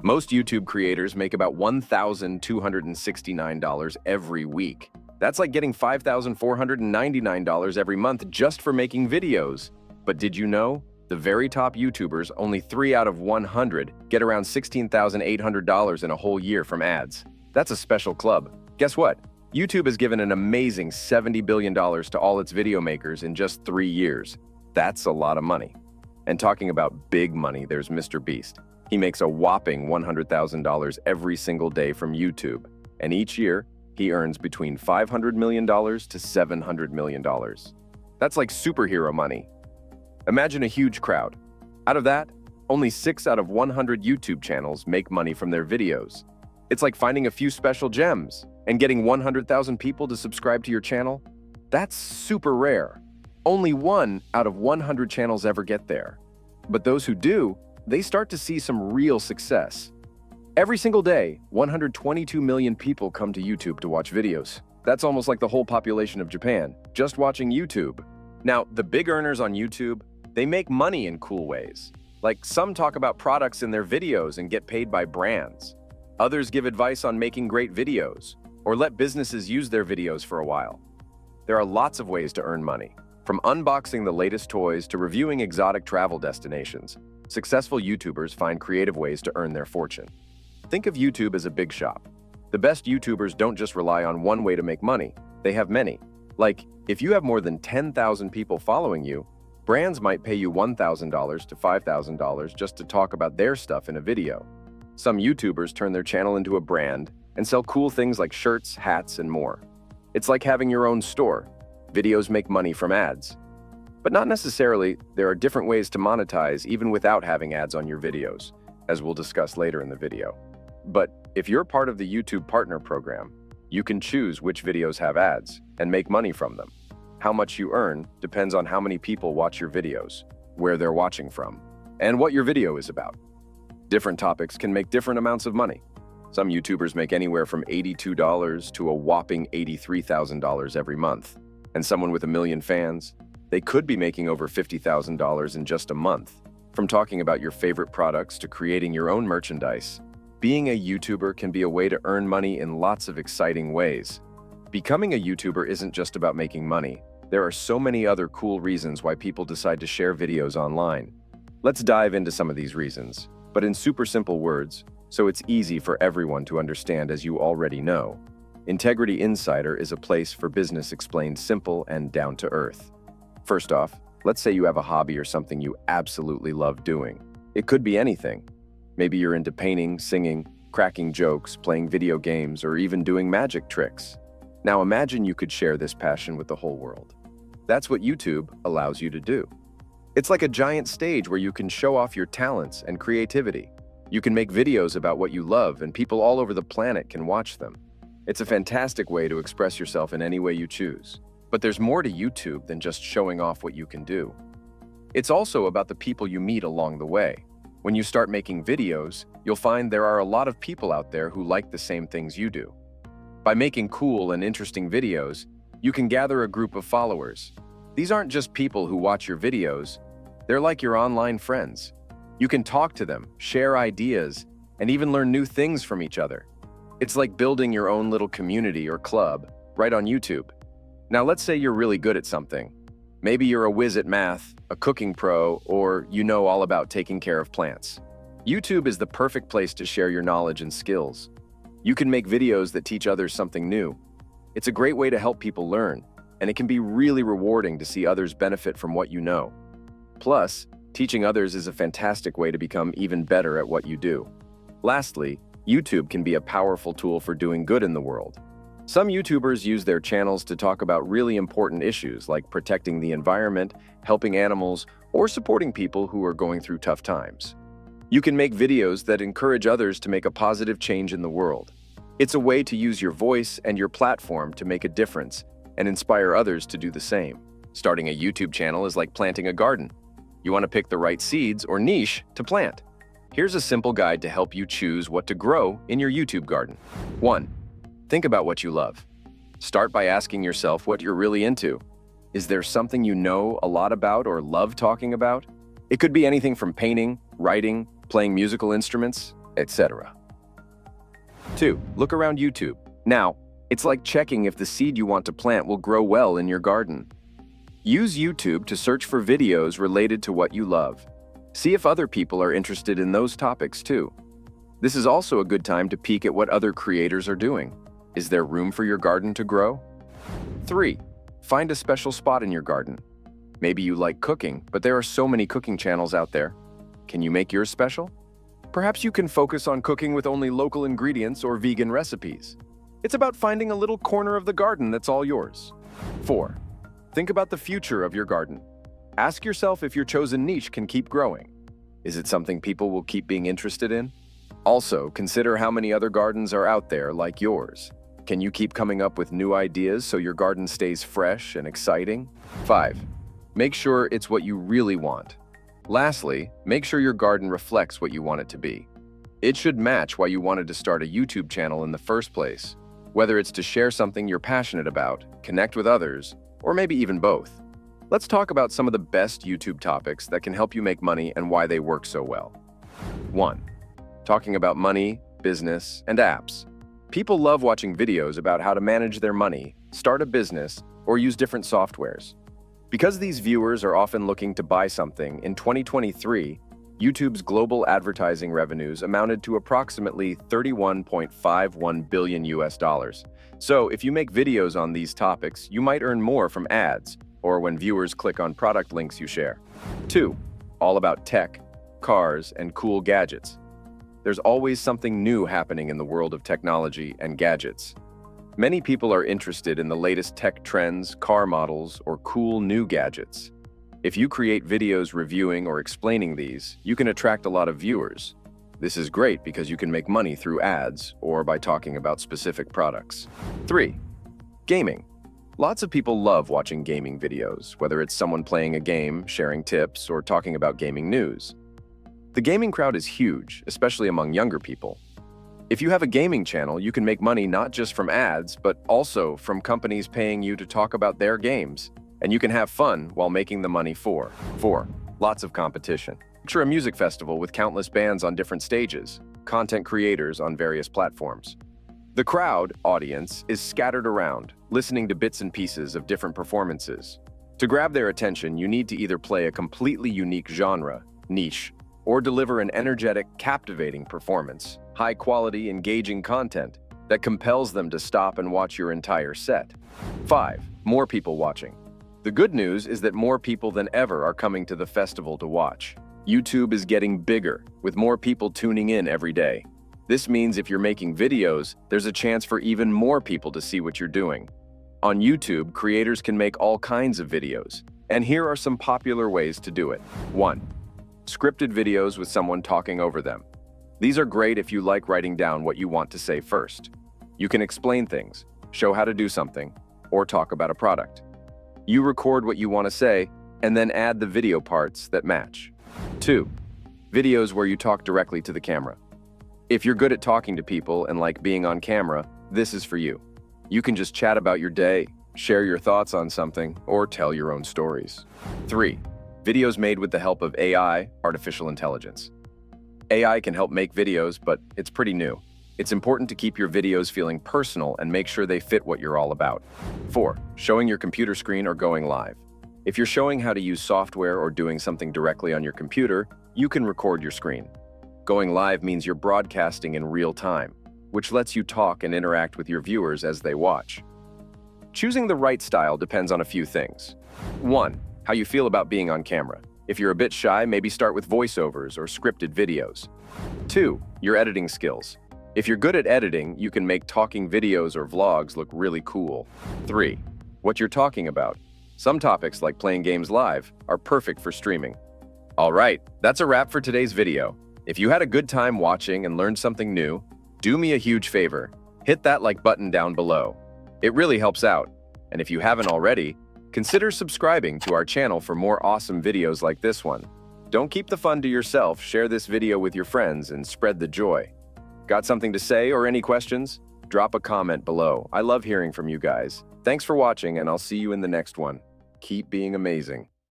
Most YouTube creators make about $1,269 every week. That's like getting $5,499 every month just for making videos. But did you know? The very top YouTubers, only 3 out of 100, get around $16,800 in a whole year from ads. That's a special club. Guess what? YouTube has given an amazing $70 billion to all its video makers in just 3 years. That's a lot of money. And talking about big money, there's Mr. Beast. He makes a whopping $100,000 every single day from YouTube. And each year, he earns between $500 million to $700 million. That's like superhero money. Imagine a huge crowd. Out of that, only 6 out of 100 YouTube channels make money from their videos. It's like finding a few special gems and getting 100,000 people to subscribe to your channel. That's super rare. Only 1 out of 100 channels ever get there. But those who do, they start to see some real success. Every single day, 122 million people come to YouTube to watch videos. That's almost like the whole population of Japan, just watching YouTube. Now, the big earners on YouTube, they make money in cool ways. Like some talk about products in their videos and get paid by brands. Others give advice on making great videos, or let businesses use their videos for a while. There are lots of ways to earn money. From unboxing the latest toys to reviewing exotic travel destinations, successful YouTubers find creative ways to earn their fortune. Think of YouTube as a big shop. The best YouTubers don't just rely on one way to make money, they have many. Like, if you have more than 10,000 people following you, brands might pay you $1,000 to $5,000 just to talk about their stuff in a video. Some YouTubers turn their channel into a brand and sell cool things like shirts, hats, and more. It's like having your own store. Videos make money from ads. But not necessarily. There are different ways to monetize even without having ads on your videos, as we'll discuss later in the video. But if you're part of the YouTube Partner Program, you can choose which videos have ads and make money from them. How much you earn depends on how many people watch your videos, where they're watching from, and what your video is about. Different topics can make different amounts of money. Some YouTubers make anywhere from $82 to a whopping $83,000 every month. And someone with 1 million fans, they could be making over $50,000 in just a month. From talking about your favorite products to creating your own merchandise, being a YouTuber can be a way to earn money in lots of exciting ways. Becoming a YouTuber isn't just about making money. There are so many other cool reasons why people decide to share videos online. Let's dive into some of these reasons, but in super simple words, so it's easy for everyone to understand, as you already know. Integrity Insider is a place for business explained simple and down to earth. First off, let's say you have a hobby or something you absolutely love doing. It could be anything. Maybe you're into painting, singing, cracking jokes, playing video games, or even doing magic tricks. Now imagine you could share this passion with the whole world. That's what YouTube allows you to do. It's like a giant stage where you can show off your talents and creativity. You can make videos about what you love, and people all over the planet can watch them. It's a fantastic way to express yourself in any way you choose. But there's more to YouTube than just showing off what you can do. It's also about the people you meet along the way. When you start making videos, you'll find there are a lot of people out there who like the same things you do. By making cool and interesting videos, you can gather a group of followers. These aren't just people who watch your videos, they're like your online friends. You can talk to them, share ideas, and even learn new things from each other. It's like building your own little community or club right on YouTube. Now let's say you're really good at something. Maybe you're a whiz at math, a cooking pro, or you know all about taking care of plants. YouTube is the perfect place to share your knowledge and skills. You can make videos that teach others something new. It's a great way to help people learn, and it can be really rewarding to see others benefit from what you know. Plus, teaching others is a fantastic way to become even better at what you do. Lastly, YouTube can be a powerful tool for doing good in the world. Some YouTubers use their channels to talk about really important issues like protecting the environment, helping animals, or supporting people who are going through tough times. You can make videos that encourage others to make a positive change in the world. It's a way to use your voice and your platform to make a difference and inspire others to do the same. Starting a YouTube channel is like planting a garden. You want to pick the right seeds or niche to plant. Here's a simple guide to help you choose what to grow in your YouTube garden. 1. Think about what you love. Start by asking yourself what you're really into. Is there something you know a lot about or love talking about? It could be anything from painting, writing, playing musical instruments, etc. 2. Look around YouTube. Now, it's like checking if the seed you want to plant will grow well in your garden. Use YouTube to search for videos related to what you love. See if other people are interested in those topics too. This is also a good time to peek at what other creators are doing. Is there room for your garden to grow? 3. Find a special spot in your garden. Maybe you like cooking, but there are so many cooking channels out there. Can you make yours special? Perhaps you can focus on cooking with only local ingredients or vegan recipes. It's about finding a little corner of the garden that's all yours. 4. Think about the future of your garden. Ask yourself if your chosen niche can keep growing. Is it something people will keep being interested in? Also, consider how many other gardens are out there like yours. Can you keep coming up with new ideas so your garden stays fresh and exciting? 5. Make sure it's what you really want. Lastly, make sure your garden reflects what you want it to be. It should match why you wanted to start a YouTube channel in the first place, whether it's to share something you're passionate about, connect with others, or maybe even both. Let's talk about some of the best YouTube topics that can help you make money and why they work so well. 1. Talking about money, business, and apps. People love watching videos about how to manage their money, start a business, or use different softwares. Because these viewers are often looking to buy something, in 2023, YouTube's global advertising revenues amounted to approximately $31.51 billion US. So if you make videos on these topics, you might earn more from ads or when viewers click on product links you share. 2. All about tech, cars, and cool gadgets. There's always something new happening in the world of technology and gadgets. Many people are interested in the latest tech trends, car models, or cool new gadgets. If you create videos reviewing or explaining these, you can attract a lot of viewers. This is great because you can make money through ads or by talking about specific products. 3. Gaming. Lots of people love watching gaming videos, whether it's someone playing a game, sharing tips, or talking about gaming news. The gaming crowd is huge, especially among younger people. If you have a gaming channel, you can make money not just from ads, but also from companies paying you to talk about their games. And you can have fun while making the money for. 4. Lots of competition. Picture a music festival with countless bands on different stages, content creators on various platforms. The crowd, audience, is scattered around, listening to bits and pieces of different performances. To grab their attention, you need to either play a completely unique genre, niche, or deliver an energetic, captivating performance, high-quality, engaging content that compels them to stop and watch your entire set. 5. More people watching. The good news is that more people than ever are coming to the festival to watch. YouTube is getting bigger, with more people tuning in every day. This means if you're making videos, there's a chance for even more people to see what you're doing. On YouTube, creators can make all kinds of videos, and here are some popular ways to do it. 1. Scripted videos with someone talking over them. These are great if you like writing down what you want to say first. You can explain things, show how to do something, or talk about a product. You record what you want to say, and then add the video parts that match. 2. Videos where you talk directly to the camera. If you're good at talking to people and like being on camera, this is for you. You can just chat about your day, share your thoughts on something, or tell your own stories. 3. Videos made with the help of AI, artificial intelligence. AI can help make videos, but it's pretty new. It's important to keep your videos feeling personal and make sure they fit what you're all about. 4. Showing your computer screen or going live. If you're showing how to use software or doing something directly on your computer, you can record your screen. Going live means you're broadcasting in real time, which lets you talk and interact with your viewers as they watch. Choosing the right style depends on a few things. 1. How you feel about being on camera. If you're a bit shy, maybe start with voiceovers or scripted videos. 2. Your editing skills. If you're good at editing, you can make talking videos or vlogs look really cool. 3. What you're talking about. Some topics, like playing games live, are perfect for streaming. All right, that's a wrap for today's video. If you had a good time watching and learned something new, do me a huge favor. Hit that like button down below. It really helps out. And if you haven't already, consider subscribing to our channel for more awesome videos like this one. Don't keep the fun to yourself, share this video with your friends and spread the joy. Got something to say or any questions? Drop a comment below. I love hearing from you guys. Thanks for watching and I'll see you in the next one. Keep being amazing.